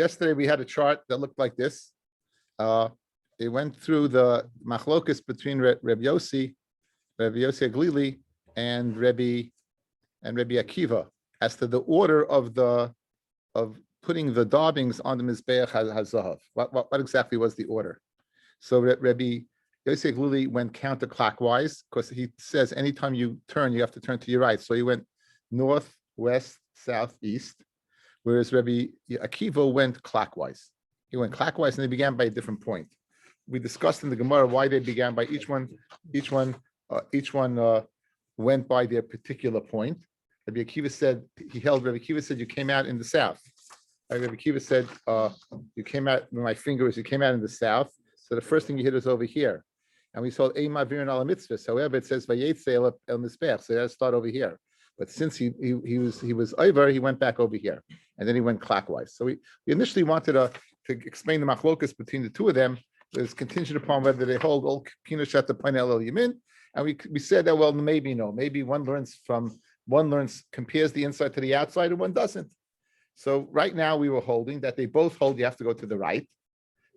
Yesterday we had a chart that looked like this. It went through the machlokus between Rabbi Yossi Aglili, and Rabbi Akiva as to the order of putting the daubings on the mizbeach hazahav. What exactly was the order? So Rabbi Yossi Aglili went counterclockwise because he says anytime you turn, you have to turn to your right. So he went north, west, south, east, whereas Rabbi Akiva went clockwise. He went clockwise, and they began by a different point. We discussed in the Gemara why they began by each one went by their particular point. Rabbi Akiva said you came out in the south. Rabbi Akiva said you came out with my fingers. You came out in the south. So the first thing you hit is over here, and we saw Eima Virin ala mitzvahs. However, it says Vayetze el mizbech, so that's start over here. But since he was over, he went back over here, and then he went clockwise. So we initially wanted to explain the machlokas between the two of them. It was contingent upon whether they hold all pinushat the panel el yamin, and we said that maybe one compares the inside to the outside, and one doesn't. So right now we were holding that they both hold you have to go to the right.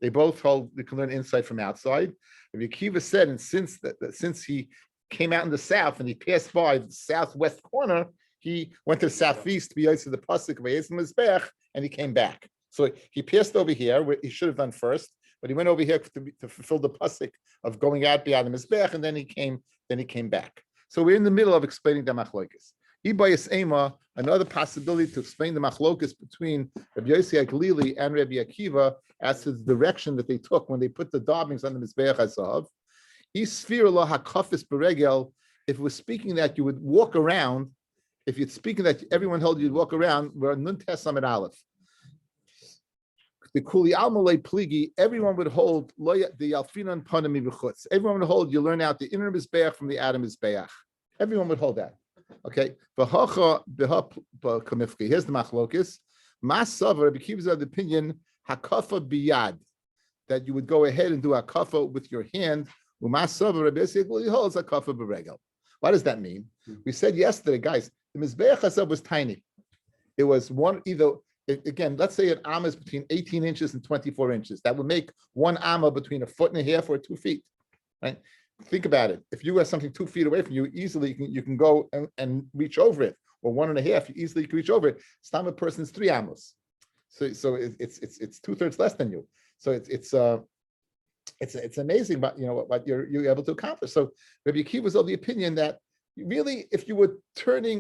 They both hold you can learn inside from outside. Rabbi Akiva said, and since he came out in the south and he passed by the southwest corner, he went to the southeast to be to the pasuk of Mizbech, and he came back. So he passed over here, where he should have done first, but he went over here to fulfill the pasuk of going out beyond the Mizbech, and then he came back. So we're in the middle of explaining the machlokas. Ibayis Ema, another possibility to explain the machlokas between Rabbi Yossi Aglili and Rabbi Akiva as to the direction that they took when they put the daubings on the Mizbeach HaZahav. If we're speaking that you would walk around, if you're speaking that everyone held you'd walk around, we're Nun Tes Amid Aleph. The Kuli Almalei Pligi, everyone would hold the Alfinan Panami B'chutz. Everyone would hold you learn out the inner Mizbeach from the outer Mizbeach. Everyone would hold that. Okay. Here's the machlokus. Masav Rabbi Akiva's opinion hakafa biyad, that you would go ahead and do hakafa with your hand. Umasav Rabbi Yossi holds hakafa b'regel. What does that mean? We said yesterday, guys, the mizbeach hazav was tiny. It was again, let's say an amma is between 18 inches and 24 inches. That would make one amma between 1.5 feet or 2 feet, right? Think about it. If you have something 2 feet away from you, easily you can go and reach over it, or 1.5. You easily can reach over it. Stam a person's 3 amos, so it's 2/3 less than you. So it's amazing, but what you're able to accomplish. So Rabbi Akiva was of the opinion that really, if you were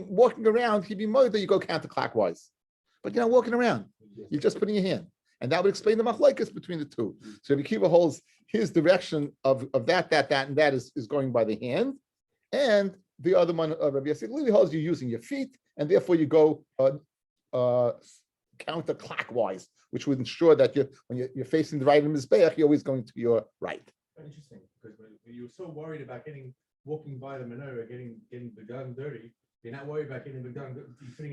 walking around, he'd be more that you go counterclockwise, but you're not walking around. You're just putting your hand. And that would explain the machlokes between the two. So Rabbi Akiva holds his direction of that, and that is going by the hand. And the other one, Rabbi Yossi Aglili, holds you using your feet, and therefore you go counterclockwise, which would ensure that when you're facing the right in Mizbeach, you're always going to your right. Very interesting, because when you were so worried about walking by the menorah, getting the gun dirty, you're not worried about getting the gun.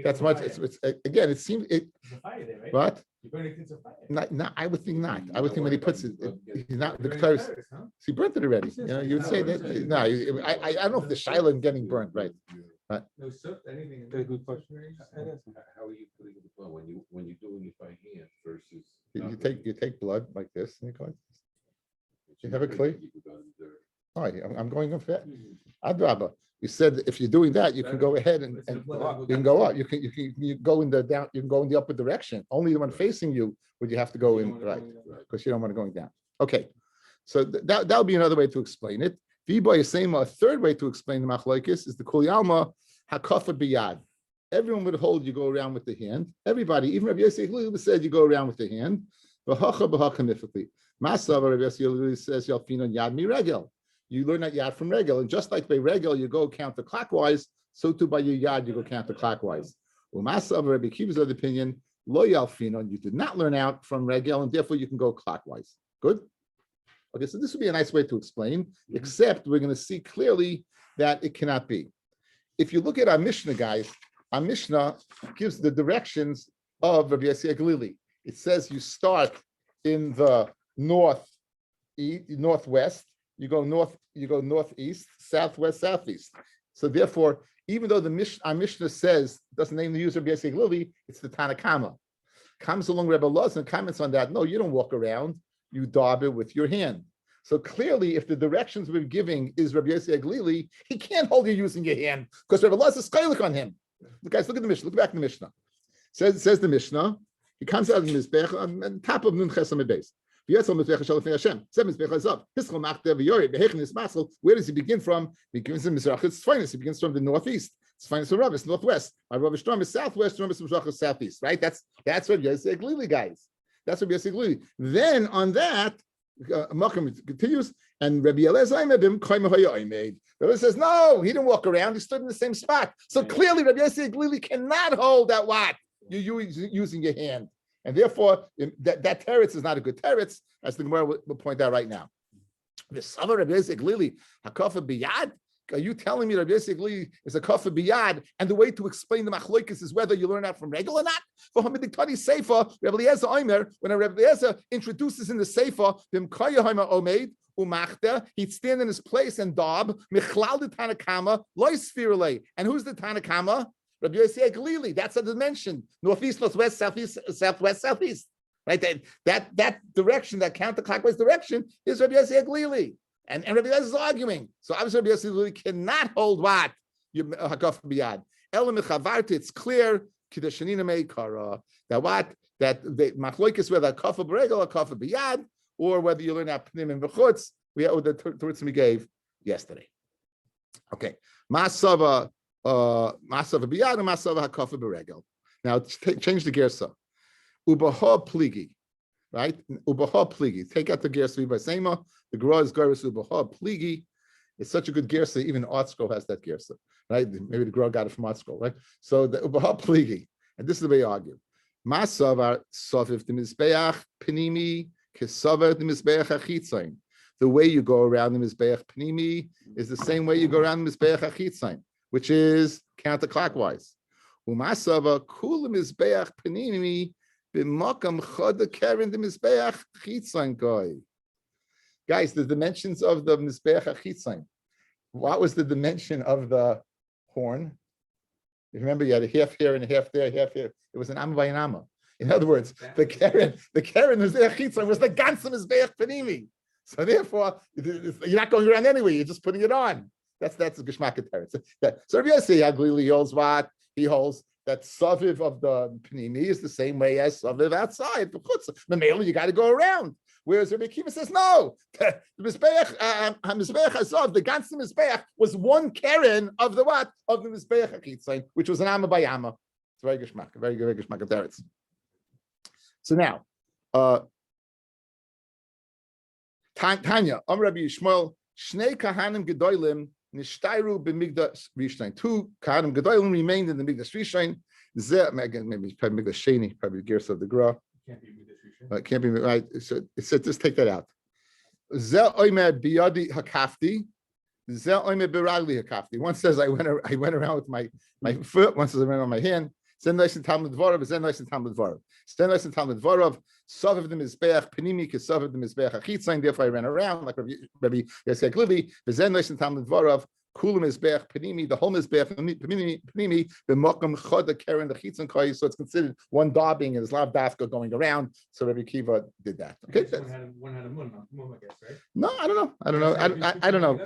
That's much. It's again. It seems it. There's a fire there, right? What? You're burning things of fire. No, I would think not. I would think when he puts it, he's not the terrorist. He burnt it already. You would say that. No, I don't know if the shiloh getting burnt, right? But no soot, anything. Very good question. How are you putting it well when you're doing it by hand versus? You take blood like this and you go like this. You have a clear. All right, I'm going up there. Adrabah. You said if you're doing that, you can go ahead and you can go up. You go in the down. You can go in the upward direction. Only the one facing you would you have to go in right, because you don't want to going down. Okay, so that would be another way to explain it. A third way to explain the machlokes is the kuli alma hakafa biyad. Everyone would hold you go around with the hand. Everybody, even Rabbi Yossi Aglili said you go around with the hand. V'hacha b'hakanifically. Masav Rabbi Yossi Aglili says yalfinon yad mi regel. You learn that yad from regel, and just like by regel you go counterclockwise, so too by your yad you go counterclockwise. Umasav Rabbi Akiva's other opinion, lo yalfinon. You did not learn out from regel, and therefore you can go clockwise. Good. Okay, so this would be a nice way to explain, except we're going to see clearly that it cannot be. If you look at our Mishnah, guys, our Mishnah gives the directions of Rabbi Yossi Aglili. It says you start in the northwest, you go northeast, southwest, southeast. So therefore, even though our Mishnah says doesn't name the user Rabbi Yossi Aglili, it's the Tanakama. Comes along Rebbe Loz and comments on that. No, you don't walk around. You dab it with your hand. So clearly, if the directions we're giving is Rabbi Yossi Aglili, he can't hold you using your hand because Rebbe Loz is chaylik on him. Guys, look at the Mishnah. Look back in the Mishnah. Says the Mishnah. He comes out of the Mizbech on top of Nun Chesam Beis. Where does he begin from? He begins from Mizrach. He begins from the northeast. It's finest from Rabbi, northwest. My Rabbi Strom is southwest. Rabbi Mizrach is southeast. Right? That's Rabbi Yossi Aglili, guys. That's Rabbi Yossi Aglili. Then on that, Malcolm continues, and Rabbi Eliezer says, no, he didn't walk around. He stood in the same spot. So clearly, Rabbi Yossi Aglili cannot hold that what you're using your hand. And therefore, that teretz is not a good teretz, as the Gemara will point out right now. The Sava Rabbi Yossi Aglili, Hakafa Biyad? Are you telling me Rabbi Yossi Aglili is a Kafa Biyad? And the way to explain the Machloikis is whether you learn that from Regel or not? For Hamidik Tadi Sefer, Rabbi Eliezer Omer, when a Rabbi Eliezer introduces in the Sefer, Omeid, he'd stand in his place and dab, Michlal the Tanakama, Lois Firle. And who's the Tanakama? Rabbi Yossi Aglili. That's a dimension. Northeast, northwest, southeast, southwest, southeast. Right? That direction, that counterclockwise direction, is Rabbi Yossi Aglili. And Rabbi Eliezer is arguing. So obviously Rabbi Yossi Aglili cannot hold what? Hakaf biyad. Elam mechavarti, it's clear, kidashanina meikara, that what? That the machloikis whether kafa b'regel or kafa biyad, or whether you learn out pnim and v'chutz, we have the torts we gave yesterday. Okay. Masava biyad and masava hakafa b'regel. Now change the gersa. Ubaha pligi. Right? Ubaha pligi. Take out the gersa by sema. The Gra is Garis Ubaha Pligi. It's such a good gersa, even Artsko has that gersa, right? Maybe the Gra got it from Artsko, right? So the Ubaha Pligi, and this is the way you argue. Masavar Sofiv the Mizbeach Panimi Kisavar the Mizbeach Achitzain. The way you go around the Mizbeach Panimi is the same way you go around the Mizbeach Achitzain, which is counterclockwise. Umasava Kula Mizbeach Panimi B'makam Chada Karen the Mizbeach Achitzain guy. Guys, the dimensions of the Mizbeach HaChitzon. What was the dimension of the horn? You remember you had a half here and a half there, half here. It was an amma by an amma. In other words, the Karen Mizbeach HaChitzon was the ganze Mizbeach Panimi. So therefore, you're not going around anyway. You're just putting it on. That's a Geshmak teretz. So if you say Aglili holds what? He holds that Saviv of the Panimi is the same way as Saviv outside. Mamela, you got to go around. Whereas Rabbi Akiva says, no, the Mizbeach Hazav, the ganze Mizbeach was one Karen of the what? Of the Mizbeach HaChitzon, which was an Amma by Amma. It's very Geshmak, very Geshmak teretz. So now, Tanya, Rabbi Yishmael, Shnei Kahanim Gedolim, Nishtairu b'Migdash Rishon. Two Kahanim Gedolim remained in the Migdash Rishon. Again, maybe probably Migdash Sheni, probably Gersa of the Gra. Can't be right. So it said, just take that out. Zel oimer biyadi hakafti. Zel oimer biragli hakafti. One says I went around with my foot. One says I went on my hand. Zen nice and Talmud Dvarav. Zen nice and Talmud Dvarav. Zen nice and Talmud Dvarav. Sav of the Mizbeach Panimi Kisav of the Mizbeach Achitzain. Therefore I ran around like Rabbi Yossi Aglili. Zen nice and Talmud Dvarav. Kulam Mizbeach Panimi. The whole Mizbeach Panimi. The Mokam Choda Karen the Chitzon Koy. So it's considered one dabbing and it's lav dafka going around. So Rabbi Akiva did that. Okay. One had a mun, I guess, right? No, I don't know. I don't know.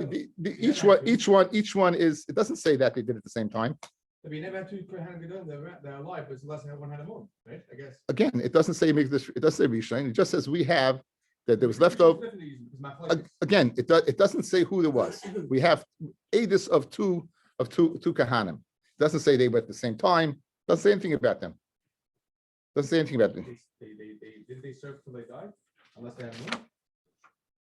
Each one is. It doesn't say that they did it at the same time. But you never had two Kohanim Gedolim. They're alive, but it's less than one had a mun, right? I guess. Again, it doesn't say make this. It doesn't say Rishon. It just says we have that there was leftover. Again, it doesn't say who there was. We have edus of two Kohanim. It doesn't say they were at the same time. Doesn't say anything about them. Doesn't say anything about them. Did they serve till they died? Unless they had a mun?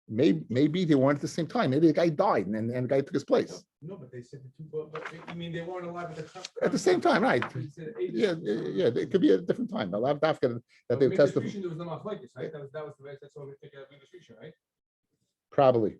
Maybe they weren't at the same time. Maybe the guy died and the guy took his place. No, but they said the two. But you mean they weren't alive at the same time, right? Yeah. It could be a different time. A lot of Dafka that they tested. There was no machlokes, right? That was the way. That's all we think of the right? Probably.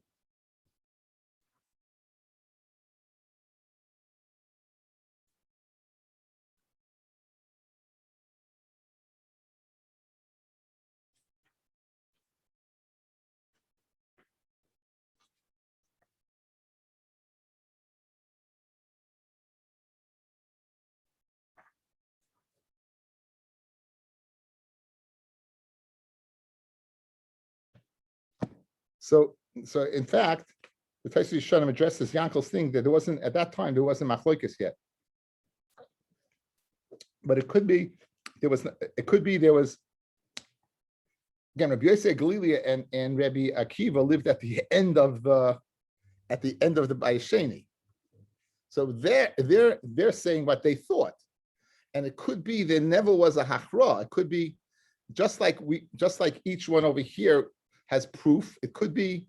So in fact, the Taisvi Shunim addresses Yankel's thing that there wasn't at that time machloikis yet, but it could be there was again. Rabbi Yosef Galilea and Rabbi Akiva lived at the end of the Bayesheni, so they're saying what they thought, and it could be there never was a hachra. It could be just like each one over here has proof. It could be,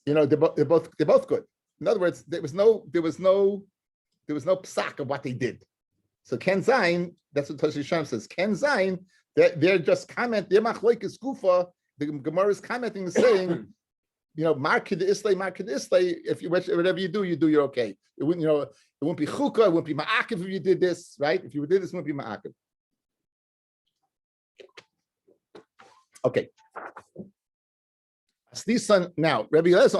they're both good. In other words, there was no psak of what they did. So Ken Zayin, that's what Toshi Shem says. Ken Zayin, they're just comment. They're machloikis gufa. The Gemara is commenting and saying, market islay. If you whatever you do, you're okay. It wouldn't, it wouldn't be chukah. It wouldn't be ma'akiv if you did this, right? If you did this, it wouldn't be ma'akiv. Okay. Now, Rabbi Eliezer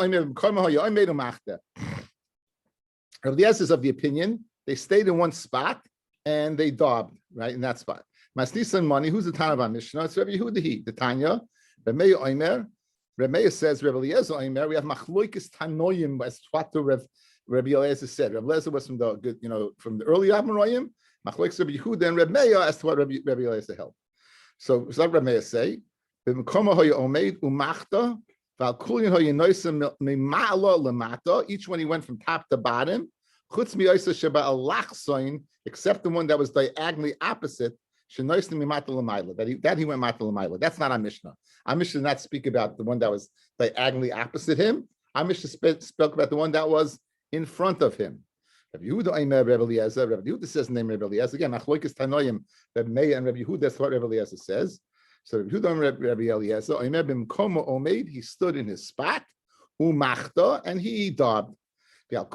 is of the opinion they stayed in one spot and they daubed right in that spot. Masnisan money. Who's the Tana of our Mishnah? It's Rabbi Yehuda. The Tanya. Rabbi Omer. Rabbi says Rabbi Eliezer Omer. We have machloikis tanoyim as what the Rabbi Eliezer said. Rabbi Eliezer was from the early Amoraim. Machloikis Rabbi Yehuda and Rabbi as to what Rabbi Eliezer held. So what Rabbi say? Each one he went from top to bottom, except the one that was diagonally opposite. That he went mata. That's not our Mishnah. Our Mishnah does not speak about the one that was diagonally opposite him. Our Mishnah spoke about the one that was in front of him. Rabbi Yehuda says the name Rabbi Eliezer. Again, Achloikis Tanoim, Rabbi Meir and Rabbi Yehuda, that's what Rabbi Eliezer says. So Rabbi Yehuda and Rabbi Eliezer, he stood in his spot, umachta, and he daubed. And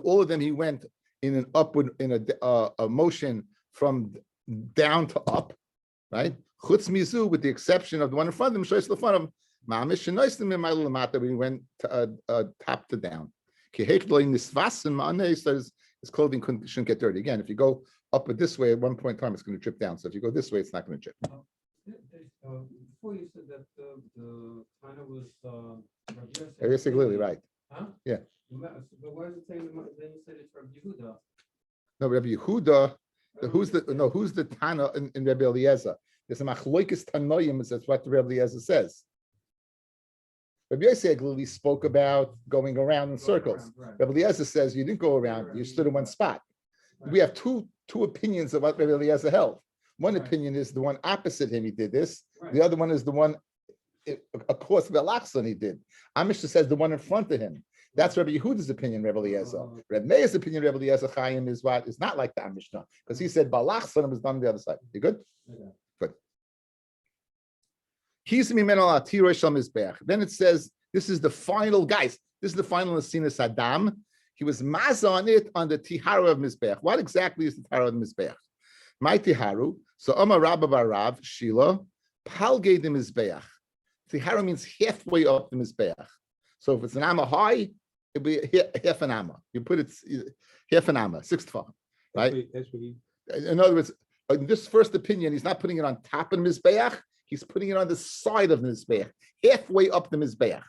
all of them he went in an upward, a motion from down to up, right? Chutz mizu, with the exception of the one in front of him, shows the front of him. Ma'amish shenoistim in ma'ila we went top to down. So his clothing shouldn't get dirty. Again, if you go up this way, at one point in time, it's going to drip down. So if you go this way, it's not going to drip. Before you said that the Tana was Clearly right. Huh? Yeah. But why is it saying then you said it's Rabbi Yehuda? No, Rabbi Yehuda. Who's the Tana in Rabbi Eliezer? There's a machloikis tanoyim. That's what Rabbi Eliezer says. Rabbi Yosef spoke about going around in circles. Right. Rabbi Eliezer says you didn't go around; you stood in one spot. Right. We have two opinions of what Rabbi Eliezer held. One opinion is the one opposite him; he did this. Right. The other one is the one across the Al-Aqsa he did. Amisha says the one in front of him. That's Rabbi Yehuda's opinion, Rabbi Eliezer. Rabbi Meir's opinion, Rabbi Eliezer Chaim, is what is not like the Mishnah, because he said Balachsanim was done on the other side. You good? Yeah. Good. Then it says, this is the final, guys, this is the final Nesina Saddam. He was maza on it on the Tiharu of Mizbeach. What exactly is the Tiharu of Mizbeach? My Tiharu, so Omar Rabba Barav, Shila, Palge de Mizbeach. Tiharu means halfway up the Mizbeach. So if it's an amma high, it'll be half an amma. You put it half an amma, 6 tefachim, right? That's what he. In other words, in this first opinion, he's not putting it on top of the Mizbeach, he's putting it on the side of the Mizbeach, halfway up the Mizbeach.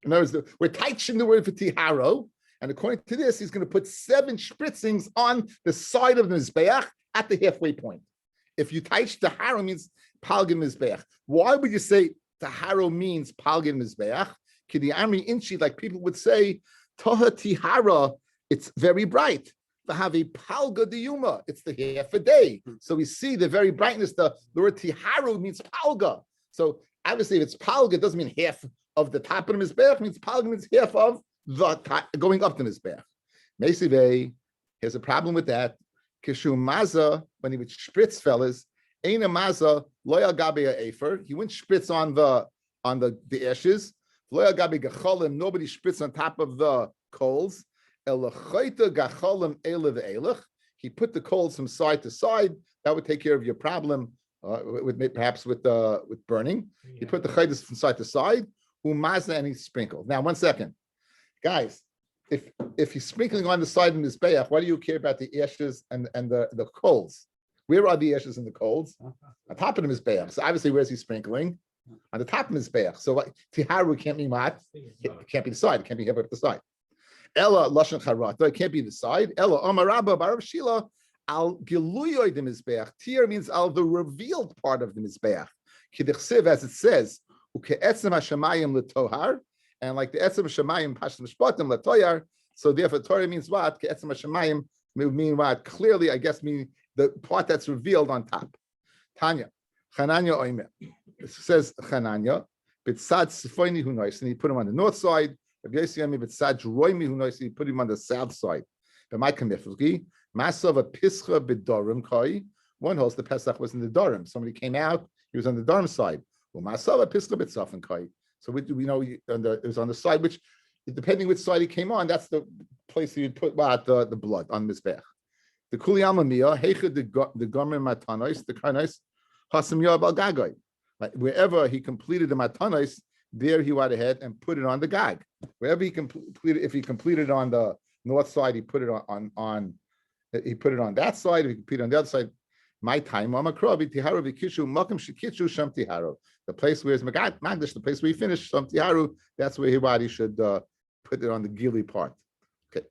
In other words, we're teaching the word for Tiharo, and according to this, he's going to put 7 spritzings on the side of the Mizbeach at the halfway point. If you teach Taharo means Palgin Mizbeach. Why would you say Taharo means Palgin Mizbeach? Kidi Amri Inchi, like people would say, Toha Tihara, it's very bright. Have a palga diyuma, it's the half a day. So we see the very brightness. The word tiharu means palga. So obviously, if it's palga, it doesn't mean half of the top of the mizbeach. It means palga means half of the going up the mizbeach. Meisive, here's a problem with that. Kishu maza, when he would spritz, fellas, aina maza loyal gabe afer. He wouldn't spritz on the ashes. Loyal gabe gacholim. Nobody spritz on top of the coals. He put the coals from side to side. That would take care of your problem, perhaps with burning. Yeah. He put the chaydas from side to side. And he sprinkled. Now, 1 second, guys. If he's sprinkling on the side of his bayach, why do you care about the ashes and the coals? Where are the ashes and the coals? On top of his bayach. So obviously, where's he sprinkling? on the top of Mizbeach. So Tiharu can't be mat. It can't be the side. It can't be here at the side. Ella Lashon Charata. It can't be the side. Ella Omar Rabba Barav Shila al Giluyoy the Mizbeach. Tir means al the revealed part of the Mizbeach. Kidichsiv, as it says, Uke'etzem Hashemayim letohar, and like the Etzem Hashemayim Pashtim Shpatim letoyar. So therefore, Torah means what? Ke'etzem Hashemayim mean what? Clearly, I guess, mean the part that's revealed on top. Tanya, Chananya Oimer. It says Chananya, Bitsad Sifoini Hunois, and he put him on the north side. Bitsad Roimi Hunois, he put him on the south side. But my Kamiflgi, Masav a Pischa Bidorim Koi. One holds the Pesach was in the Dorim. Somebody came out, he was on the Dorim side. Well, Masav a Pischa Bitzafin Koi. So we know it was on the side, which, depending which side he came on, that's the place you'd put the blood on Mizbech. The Kuli Amamiyah, Heicha the Gomer Matanos, the Karnais, Hasam Yoab al Gagoy. Wherever he completed the Matanos, there he went ahead and put it on the Gag. Wherever he completed, if he completed on the north side, he put it on he put it on that side. If he completed on the other side, my time, the place where it's Magdish, the place where he finished Sham Tiharu, that's where he should put it on the Gili part. Okay.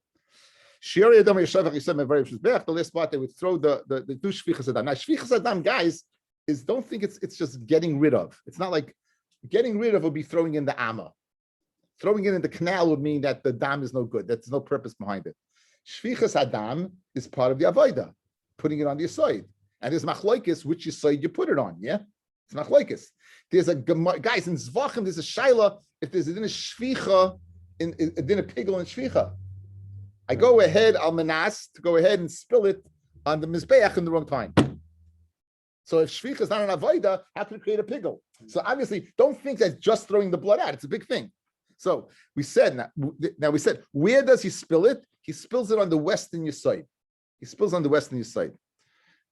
The last part, they would throw the two Shvichas Adam. Now, Shvichas Adam, guys, don't think it's just getting rid of. It's not like getting rid of would be throwing in the Amma. Throwing it in the canal would mean that the dam is no good. There's no purpose behind it. Shvichas Adam is part of the Avodah, putting it on the side. And there's Machloikis, which side you put it on, yeah? It's Machloikis. There's a, guys, in Zvachim, there's a Shaila, if there's a din of Shvicha, a din of Pigel and Shvicha. I go ahead, I'll manas, to go ahead and spill it on the Mizbeach in the wrong time. So if Shvicha is not an Avodah, how can it create a Pigel? So obviously, don't think that just throwing the blood out, it's a big thing. So we said, now we said, where does he spill it? He spills it on the western side. He spills on the western side.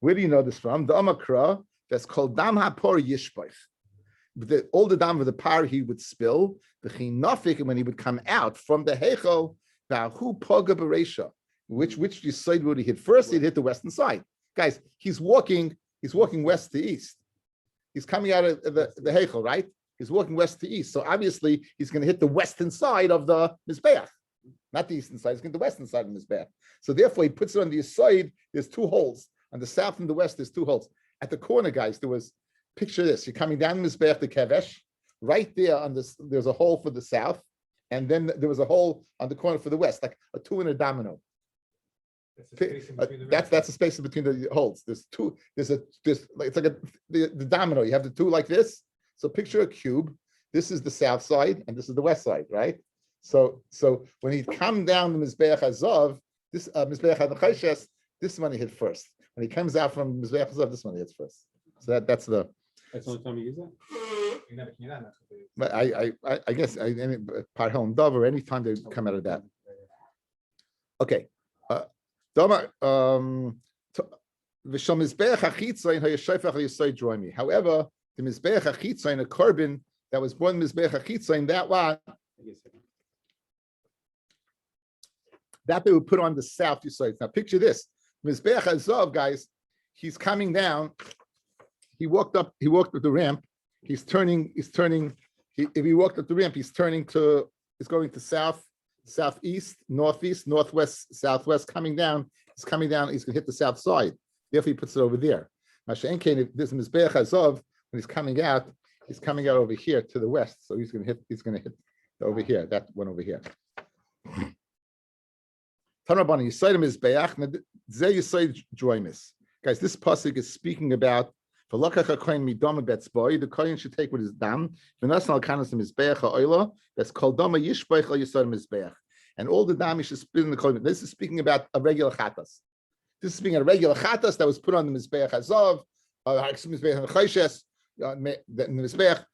Where do you know this from? The Amakra, that's called Dam HaPor Yishbach. All the dam of the par he would spill, the Chinafik, and when he would come out from the Heichel, Bahu Poga Beresha, which side would he hit first? He'd hit the western side. Guys, he's walking west to east. He's coming out of the Heichel, right? He's walking west to east. So obviously he's going to hit the western side of the Mizbeach. Not the eastern side, he's going to the western side of the Mizbeach. So therefore he puts it on the side, there's two holes. On the south and the west, there's two holes. At the corner, guys, picture this. You're coming down Mizbeach to Kevesh. Right there on this, there's a hole for the south. And then there was a hole on the corner for the west, like a two in a domino. That's the space between the holes. There's two. It's like the domino. You have the two like this. So picture a cube. This is the south side, and this is the west side, right? So when he come down the Mizbeach Azov, this Mizbeach HaNecheshes, this one he hit first. When he comes out from Mizbeach Azov, this one he hits first. So that's the. That's the only time you use that. But I guess Parhel and Dov, or any time they come out of that. Okay. However, the Mizbeach HaChitzayin, a korban that was born Mizbeach HaChitzayin, that they would put on the south side. Now picture this. Mizbeach Azov, guys, he's coming down. He walked up the ramp. If he walked up the ramp, he's going to south, southeast, northeast, northwest, southwest, coming down. He's coming down, he's gonna hit the south side. Therefore he puts it over there. Mashen Kain, if this is Mizbeach Azov, when he's coming out over here to the west. So he's gonna hit over here, that one over here. Tanrabani, Yisayim Mizbeach, Zeh Yisayim Joimis. Guys, this pasuk is speaking about the kohen should take with his dam. That's called dama yishbech yisod mizbeach, and all the dam he should spit in the kohen. This is speaking about a regular chatas. This is speaking a regular chatas that was put on the mizbeach azov, mizbeach chayshes. The mizbeach,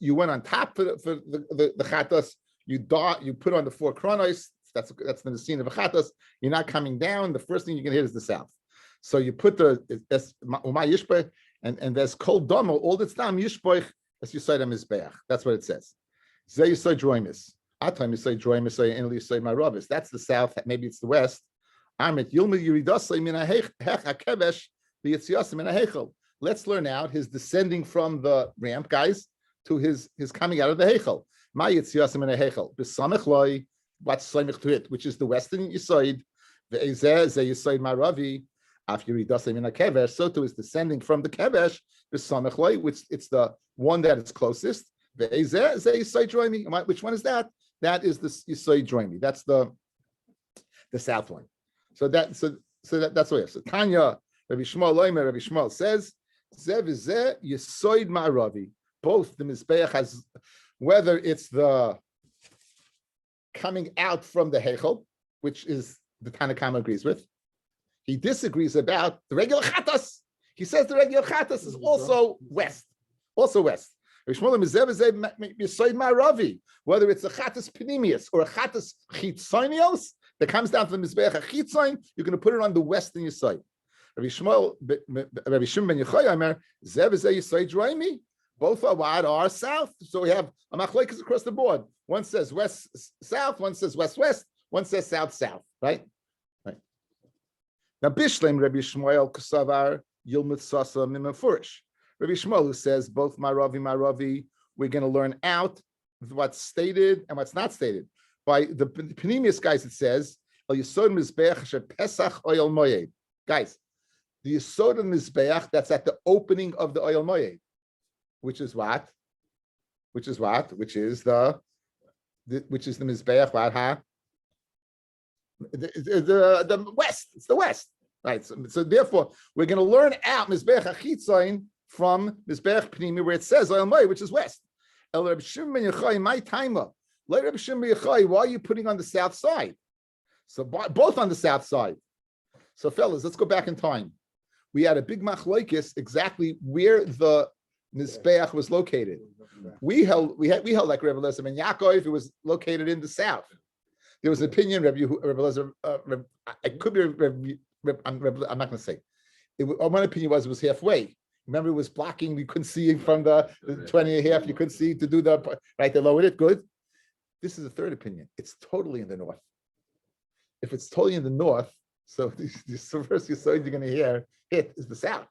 you went on top for the chatas. You put on the four kronos. That's the scene of a chatas. You're not coming down. The first thing you can hit is the south. So you put that's yishbech. And there's cold domo, all that's dam yishboich as you say them mizbeach. That's what it says. Zeh you say droimis. Atam you say droimis. Say and you say maravis. That's the south. Maybe it's the west. Amit yilmid yuridasay min hech hakevesh v'yitziasim min hechel. Let's learn out his descending from the ramp, guys. to his coming out of the Heichel. Ma yitzias min Heichel. B'samech loy, what's samech to it, which is the western Yisoid. Ve'ezeh ze Yisoid Maravi. After Yiridasem in a Kevesh, so too is descending from the Kevesh. B'samech loy, which it's the one that is closest. Ve'ezeh ze Yisoid Droimi. Which one is that? That is the Yisoid Droimi. That's the south one. So that's what we have. So Tanya, Rabbi Shmuel Loimer, Rabbi Shmuel says, Zeh v'zeh Yisoid Ma'aravi. Both the Mizbeach has, whether it's the coming out from the Heichel, which is the Tanakama agrees with. He disagrees about the regular Chatas. He says the regular Chatas is also west. Also west. Rabbi Shmuel Loimer, Zeh v'zeh Yisoid Ma'aravi. Whether it's a Chatas Panemius or a Chatas Chitzonios, that comes down to the Mizbeach HaChitzoin, you're going to put it on the western Yisoid. Rabbi Shimon ben Yochai Omer, Zeh v'zeh Yisoid Droimi. Both are what? Are south. So we have a machlokes across the board. One says west south, one says west west, one says south south. Right. Now Bishleim Rabbi Shmuel Kusavar Yilmut Sasa Mimafurish. Rabbi Shmuel who says both Maravi. We're going to learn out what's stated and what's not stated. By the Panemius guys, it says El Yisod Mizbeach Asher Pesach Oyel Moyed. Guys, the Yisod of Mizbeach that's at the opening of the Oyel Moyed. Which is what? Which is the Mizbeach, what, huh? The west. It's the west. Right. So therefore, we're going to learn out Mizbeach HaChitzoin from Mizbeach Pnimi, where it says Oyel Moed, which is west. El Reb Shimon ben Yochai, my timer. Let Reb Shimon ben Yochai, why are you putting on the south side? So both on the south side. So fellas, let's go back in time. We had a big machlokes exactly where the Mizbeach was located. We held like Rebbe Elazar ben Yaakov. It was located in the south. There was an opinion, Rebbe Elazar. I could be I'm not going to say. One opinion was it was halfway. Remember, it was blocking. We couldn't see from the 20 and a half. You couldn't see to do the right. They lowered it. Good. This is a third opinion. It's totally in the north. If it's totally in the north, so the first Yisod you're going to hit is the south.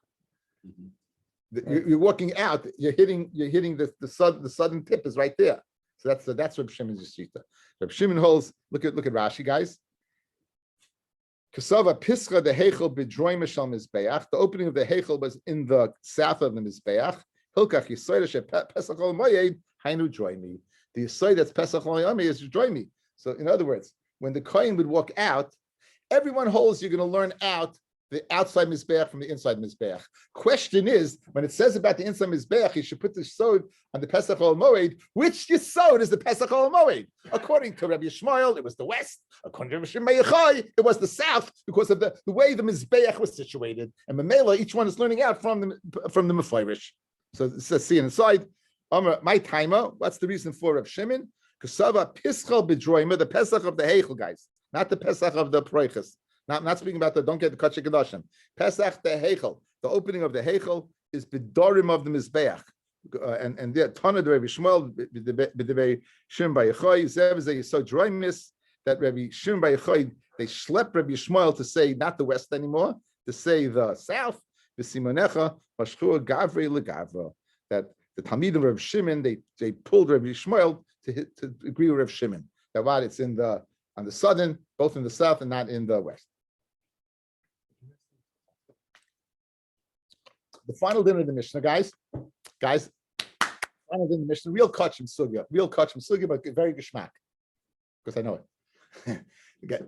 Mm-hmm. You're walking out. You're hitting the southern tip is right there. So that's Reb Shimon's Yishita. Reb Shimon holds. Look at Rashi, guys. Kasava Pischa the Heichel b'droima shel Mizbeach. The opening of the Heichel was in the south of the Mizbeach. Hilkach Yisoid she Pesach Ol Moed Hainu Droimi. The Yisoid that's Pesach Ol Moed is Droimi. So in other words, when the Kohen would walk out, everyone holds you're going to learn out the outside Mizbeach from the inside Mizbeach. Question is, when it says about the inside Mizbeach, you should put the Yisod on the Pesach Ol Moed. Which Yisod is the Pesach Ol Moed? According to Rabbi Shmuel, it was the west. According to Rabbi Shimon ben Yochai, it was the south because of the way the Mizbeach was situated. And Mamela, each one is learning out from the Mefirish. So it says, see inside. My timer, what's the reason for Rabbi Shimon? Kasava Pischal B'droima, the Pesach of the Heichel, guys, not the Pesach of the Proiches. Now, I'm not speaking about don't get the Kachik Kedoshim. Pesach the Heichel, the opening of the Heichel is B'dorim of the Mizbeach. And there, Tana de Rabbi Shmuel, B'devei Shimon ben Yochai, Zev is a Yisod Droimis, that Rabbi Shimon ben Yochai, they schlepped Rabbi Shmuel to say not the west anymore, to say the south, V'simonecha, Mashchur Gavrei Legavra, that the Talmidim of Rabbi Shimon, they pulled Rabbi Shmuel to agree with Rabbi Shimon. That what it's on the southern, both in the south and not in the west. The final dinner of the Mishnah, guys, final dinner of the Mishnah, real kachim sugya, but very geschmack, because I know it. Okay.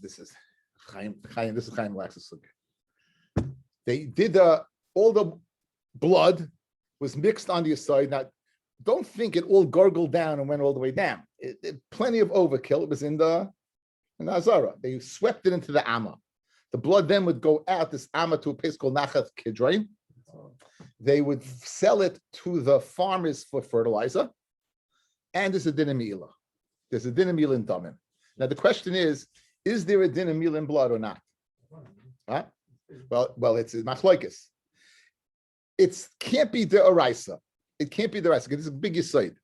This is Chaim Lax's sugya. They did all the blood was mixed on the side. Now, don't think it all gurgled down and went all the way down. Plenty of overkill. It was in the Azara. They swept it into the Amma. The blood then would go out this Amma to a place called Nachath Kidron. They would sell it to the farmers for fertilizer. And there's a din mila. There's a din mila in Damin. Now the question is there a din mila in blood or not? Huh? Well, it's machlokes. It can't be the oraisa. It can't be the oraisa because it's a big yesod.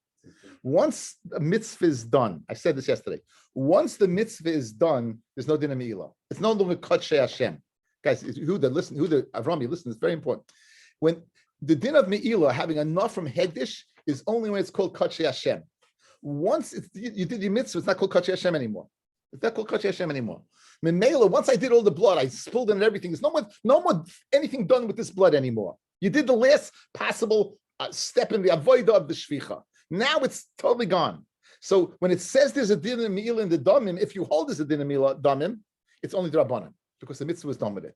Once the mitzvah is done, I said this yesterday. Once the mitzvah is done, there's no din mila. It's no longer kachei Hashem. Guys, Avrami, listen. It's very important. When The din of Me'ilah, having enough from Hegdish, is only when it's called Kachi Hashem. Once you did your mitzvah, it's not called Kachi Hashem anymore. It's not called Kachi Hashem anymore. Me'ila, once I did all the blood, I spilled it and everything. There's no more anything done with this blood anymore. You did the last possible step in the avodah of the shvicha. Now it's totally gone. So when it says there's a din of Me'ilah in the damim, if you hold there's a din of Me'ilah damim, it's only D'Rabbanan because the mitzvah was done with it.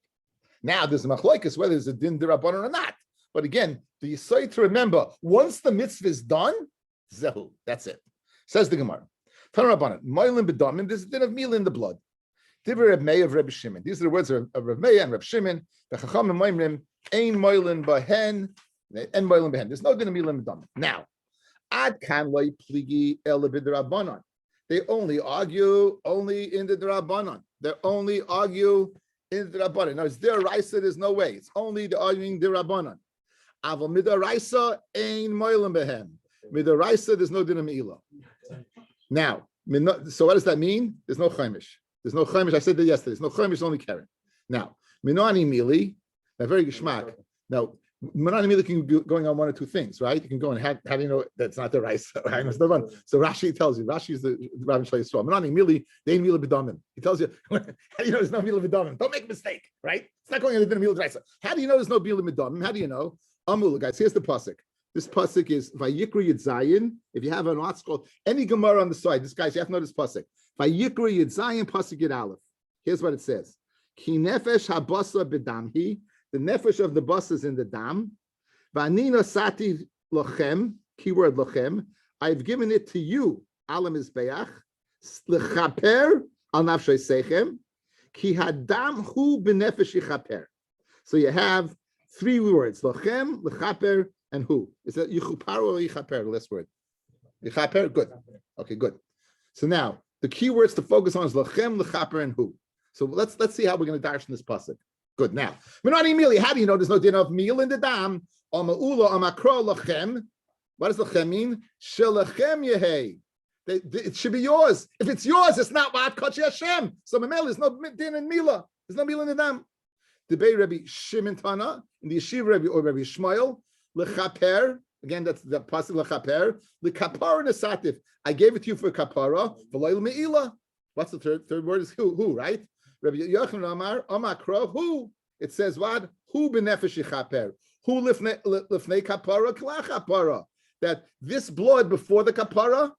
Now there's a machlokes whether there's a din D'Rabbanan or not. But again, the Yisai to remember, once the mitzvah is done, zehu, that's it. Says the Gemara. Tanarabbanan, Moilin b'damim, there's a din of Me'ilah in the blood. Divrei Reb Meir of Reb Shimon. These are the words of Reb Meir and Reb Shimon. The Chachamim Moimrim, ein Moilin b'hen, en Moilin b'hen. There's no din of Me'ilah in the damim. Now, ad kan loy pligi el b'drabanan. They only argue only in the D'Rabbanan. They only argue in the D'Rabbanan. Now, it's their Raisa, there's no way. It's only the arguing the D'Rabbanan. Aval midaraisa ein moilim behem. Midaraisa, there's no din of Me'ilah. Now, so what does that mean? There's no chaimish. There's no chaimish. I said that yesterday. There's no chaimish, only keren. Now, minani mili, a very geshmak. Now, minani mili can be going on one or two things, right? You can go and how do you know that's not the Raisa? Right? So Rashi tells you. Rashi is the Rabbi Shalei Yisrael. Minani mili, they ain't mila b'damim. He tells you how do you know there's no mila b'damim? Don't make a mistake, right? It's not going on the din of mila Raisa. How do you know there's no mila b'damim? How do you know? Amula, guys, here's the pasuk. This pasuk is Vayikra Yud Zayin. If you have an article, any Gemara on the side, this guys, you have to know this pasuk. Vayikra Yud Zayin pasuk Yud Aleph. Here's what it says: Ki nefesh habasa b'damhi. The nefesh of the bus is in the dam. V'anina sati lochem. Keyword lochem. I've given it to you. Alam izbeach lechaper al nafshay seichem. Ki hadam hu b'nefesh yichaper. So you have three words: lochem, lechaper, and who. Is that yichuparu or yichaper? The last word. Yichaper. Good. Okay. Good. So now the key words to focus on is lochem, lechaper, and who. So let's see how we're going to darshan this pasuk. Good. Now, minani mili. How do you know there's no din of meal in the dam? Amaula amakro lochem. What does lochem mean? Shelachem yehei. It should be yours. If it's yours, it's not what kachi Hashem. So mamel, there's no din in mila. There's no meal in the dam. Debate Rabbi Shimon Tana in the Yeshiva Rabbi or Rabbi Shmuel lechaper. Again, that's the pasuk lechaper. Lekapara nesatif. I gave it to you for kapara. V'loyl meila. What's the third word? Is who? Right? Rabbi Yochanan Amar Amakro. Who? It says what? Who benefesh yichaper? Who lifnei kapara kla kapara? That this blood before the kapara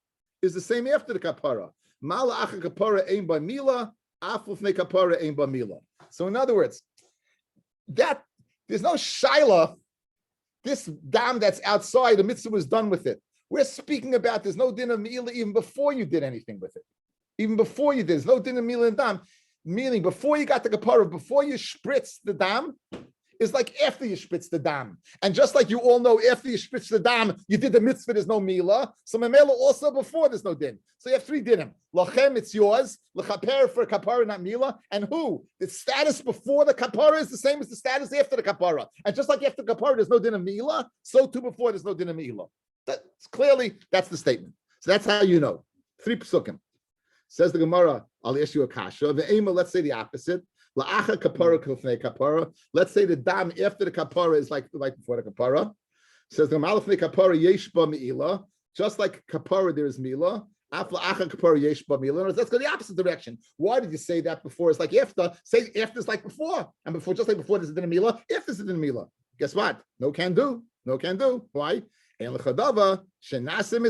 is the same after the kapara. Mala acha kapara ein ba mila. Af lifnei kapara ein ba mila. So in other words, that there's no shaila. This dam that's outside, the mitzvah was done with it. We're speaking about there's no din of meila even before you did anything with it. Even before you did, there's no din of meila and dam. Meaning before you got the kapara, before you spritz the dam, is like after you spritz the dam. And just like you all know, after you spritz the dam, you did the mitzvah, there's no mila. So memela also before there's no din. So you have three dinim. Lachem, it's yours. Lechaper for kapara, not mila. And who? The status before the kapara is the same as the status after the kapara. And just like after the kapara, there's no din of mila. So too before there's no din of mila. That's clearly, that's the statement. So that's how you know. Three psukim. Says the Gemara, I'll issue a kasha. The ema, let's say the opposite. La'acha kapara k'lfnei kapara. Let's say the dam after the kapara is like before the kapara. Says the Gemara lefnei kapara yesh ba meila. Just like kapara there is mila. Af la'acha kapara yesh ba mila. Let's go the opposite direction. Why did you say that before? It's like after. Say after is like before, and before just like before there's a din of mila. If there's a din of mila, guess what? No can do. No can do. Why? There's nothing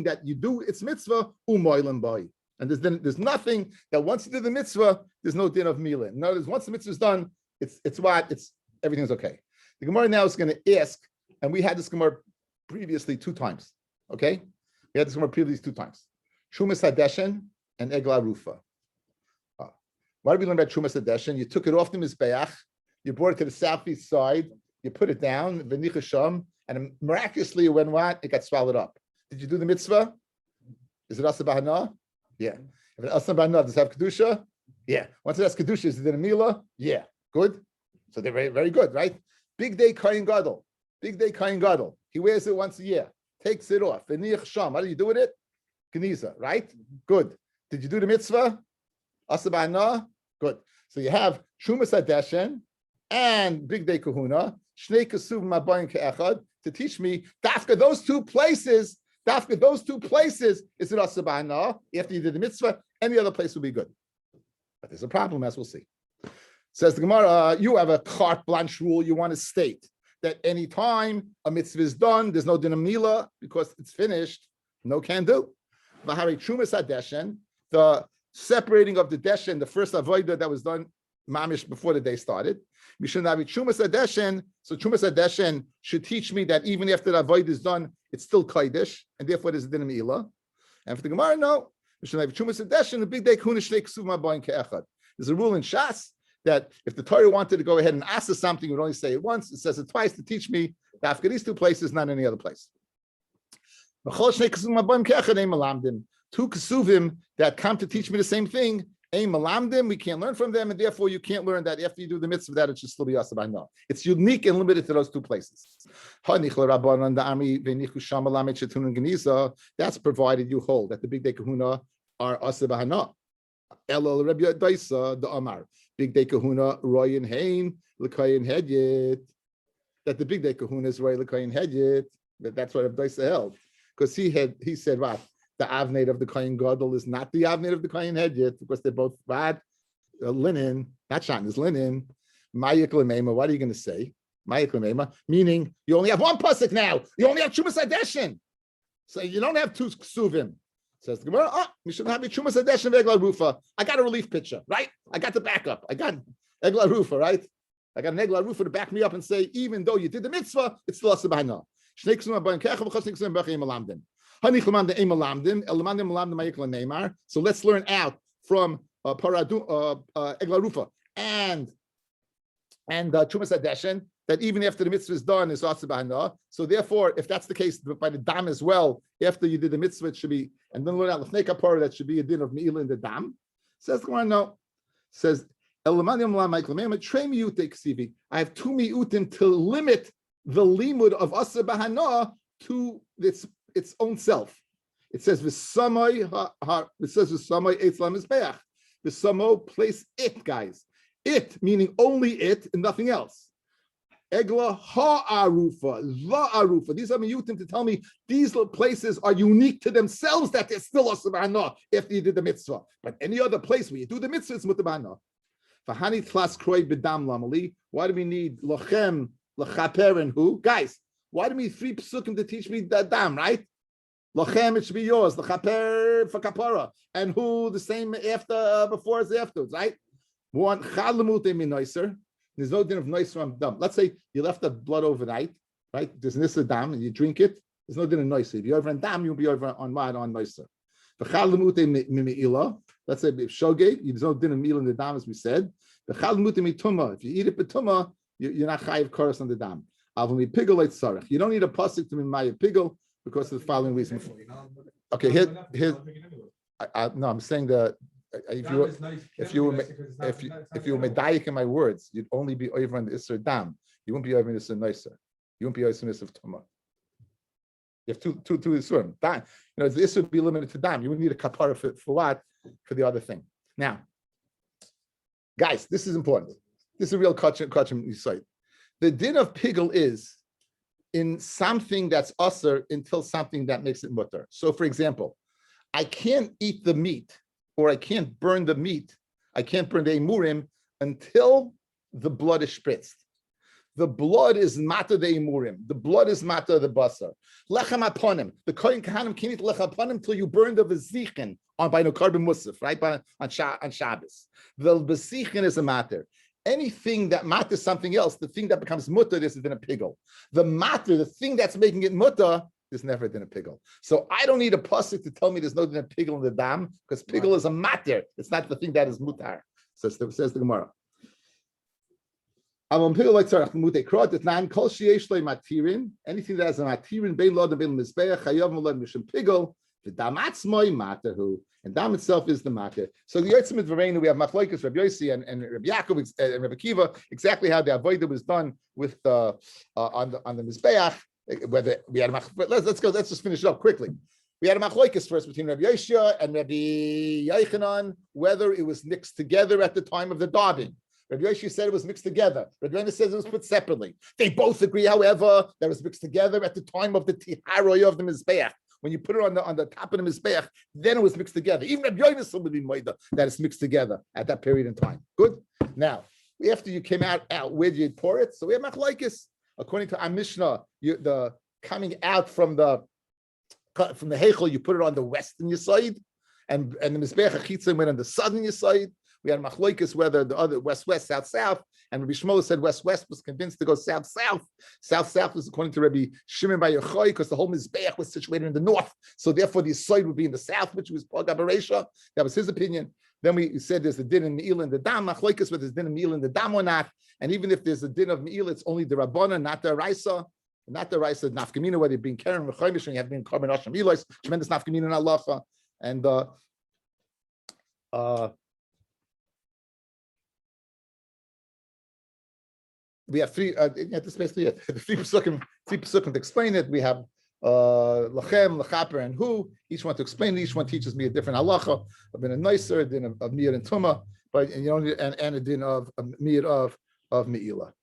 that you do, it's mitzvah, and there's nothing that once you do the mitzvah, there's no din of mila. In other words, once the mitzvah is done, it's everything's okay. The Gemara now is going to ask, and we had this Gemara previously 2 times. Okay? We had this Gemara previously 2 times. Shumas Hadeshen and Egla Rufa. What did we learn about Shumas Hadeshen? You took it off the Mizbeach, you brought it to the southeast side, you put it down, V'nichasham, and miraculously, when what? It got swallowed up. Did you do the mitzvah? Is it asa bahana? Yeah. If it's asa bahana, does it have kedusha? Yeah. Once it has kedusha, is it in a mila? Yeah. Good. So they're very, very good, right? Big day kain gadol. Big day kain gadol. He wears it once a year. Takes it off. V'niach sham. What do you do with it? Geniza, right? Good. Did you do the mitzvah? Asa bahana? Good. So you have shumas hadeshen and Big Day Kahuna, Shnei Kesuvim Abayim Ke'echad, to teach me dafka those two places is it asabana. After you did the mitzvah, any other place would be good. But there's a problem, as we'll see. Says the Gemara, you have a carte blanche rule. You want to state that any time a mitzvah is done, there's no din of mila because it's finished. No can do. V'harei trumas hadeshen, the separating of the deshen, the first avodah that was done mamish before the day started. Mishunavi trumas hadeshen. So trumas hadeshen should teach me that even after the avodah is done, it's still kodesh, and therefore there's a din of mila. And for the Gemara, no. Mishunavi trumas hadeshen, the big day kuna shnei ksuvim habayim ke'echad. There's a rule in Shas that if the Torah wanted to go ahead and ask us something, it would only say it once. It says it twice to teach me that after these two places, not any other place. Two kesuvim that come to teach me the same thing, we can't learn from them, and therefore you can't learn that after you do the mitzvah that it should still be asabah. No, it's unique and limited to those two places. That's provided you hold that the big day kahuna are asabah. Elul Rabbi Daisa the Amar big day kahuna royin hain l'kayin hedyet, that the big day kahuna is roy l'kayin hedyet. That's what Rabbi Daisa held, because he said what the avnei of the kayin gadol is not the avnei of the kayin hedyet, because they're both bad linen, not shan is linen. Mayik l'meima. What are you going to say? Mayik l'meima, meaning you only have one pasuk now. You only have chumas hadeshin, so you don't have two ksuvim. Says the Gemara, we should have chumas hadeshin v'egla rufa. I got a relief picture, right? I got the backup. I got egla rufa, right? I got an egla rufa to back me up and say, even though you did the mitzvah, it's still asabahna. So let's learn out from egla rufa and chumas hadeshin that even after the mitzvah is done, is asabahna. So therefore, if that's the case by the dam as well, after you did the mitzvah, it should be, and then learn out l'fnei kapara, that should be a din of meila in the dam. Says the Gemara, no. Says I have two miutim to limit the limud of asabahana to its own self. It says v'samay eitz lamizbeach. V'samo, place it, guys. It meaning only it and nothing else. Egla ha'arufa, la'arufa. These are miyutim to tell me these places are unique to themselves, that they're still asabana after you did the mitzvah. But any other place where you do the mitzvah, it's mutabana. V'hani tlas kroi b'dam lamali. Why do we need lochem, lachaper, and who? Guys, why do we need 3 psukim to teach me the dam, right? Lochem, it should be yours. Lachaper for kapara. And who, the same after, before as afterwards, right? One, chalamute minaiser. There's no din of noise from dam. Let's say you left the blood overnight, right? There's nissa dam, and you drink it. There's no din of noise. If you're over on dam, you'll be over on mad on noiser. Let's say if shogeg, there's no din of meal in the dam, as we said. If you eat it betuma, you're not chayiv koros on the dam. You don't need a pasuk to be maya pigel because of the following reason. Okay, here. No, I'm saying that. If you were medayik in my words, you'd only be over on the Isser Dam. You wouldn't be over on the Isser Noiser. You wouldn't be over on the Isser of Tumah. You have two Isurim. The Isser would be limited to Dam. You wouldn't need a kapara for what? For the other thing. Now, guys, this is important. This is a real kachim site. The din of pigel is in something that's usher until something that makes it mutter. So, for example, I can't eat the meat, or I can't burn the meat, I can't burn the emurim until the blood is spritzed. The blood is mata the emurim. The blood is mata the basar. Lechem aponim. The kohen kahanim can't eat lechem aponim until you burn the v'zichen by no carbon musaf, right? On Shabbos. The v'zichen is a matter. Anything that matters something else, the thing that becomes mutter, this is in a pigel. The matter, the thing that's making it mutter, there's never been a pigel. So I don't need a pasuk to tell me there's no pigel in the dam, because pigel is a matter. It's not the thing that is mutar. Says the Gemara. Anything that has a matirin, bein lod and bein mizbeach, chayav molad mishum pigel, the dam atzmoi matahu, and dam itself is the matter. So the Yotzim Dvareinu, we have Machlokes, Rabbi Yossi and Rabbi Yaakov and Rabbi Kiva, exactly how the avodah was done with on the mizbeach. Whether we had let's just finish it up quickly. We had a machlokes first between Rabbi Yossi and Rabbi Yochanan, whether it was mixed together at the time of the davening. Rabbi Yoshi said it was mixed together. Rabbi Yoshi says it was put separately. They both agree, however, that it was mixed together at the time of the tiharoi of the mizbeach. When you put it on the top of the mizbeach, then it was mixed together. Even Rabbi Yoshi would be moida that it's mixed together at that period in time. Good. Now, after you came out, where did you pour it? So we have machlokes. According to our Mishnah, the coming out from the heichel, you put it on the western side, and the mizbeach achitzim went on the southern side. We had machlokes whether the other west, south, and Rabbi Shmuel said west, was convinced to go south. South was according to Rabbi Shimon Bar Yochai, because the whole mizbeach was situated in the north, so therefore the side would be in the south, which was Pag Abaresha. That was his opinion. Then we said there's a din in Me'il and the Dam, machlokes whether there's a din in Me'il and the Dam or not, and even if there's a din of Me'il, it's only the Rabbana, not the Raisa. Not the Raisa, nafkamina, whether you're being Karen Rechaimish and you have been Karban Hashem Elois, tremendous nafkamina in halacha. And we have three, this basically it. The three pesukim to explain it. We have Lachem, Lachaper, and Hu. Each one to explain it. Each one teaches me a different halacha. I've been a nicer, a din of Mir and Tuma, but and a din of Mir of Me'ila.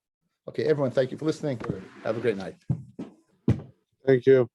Okay, everyone, thank you for listening. Have a great night. Thank you.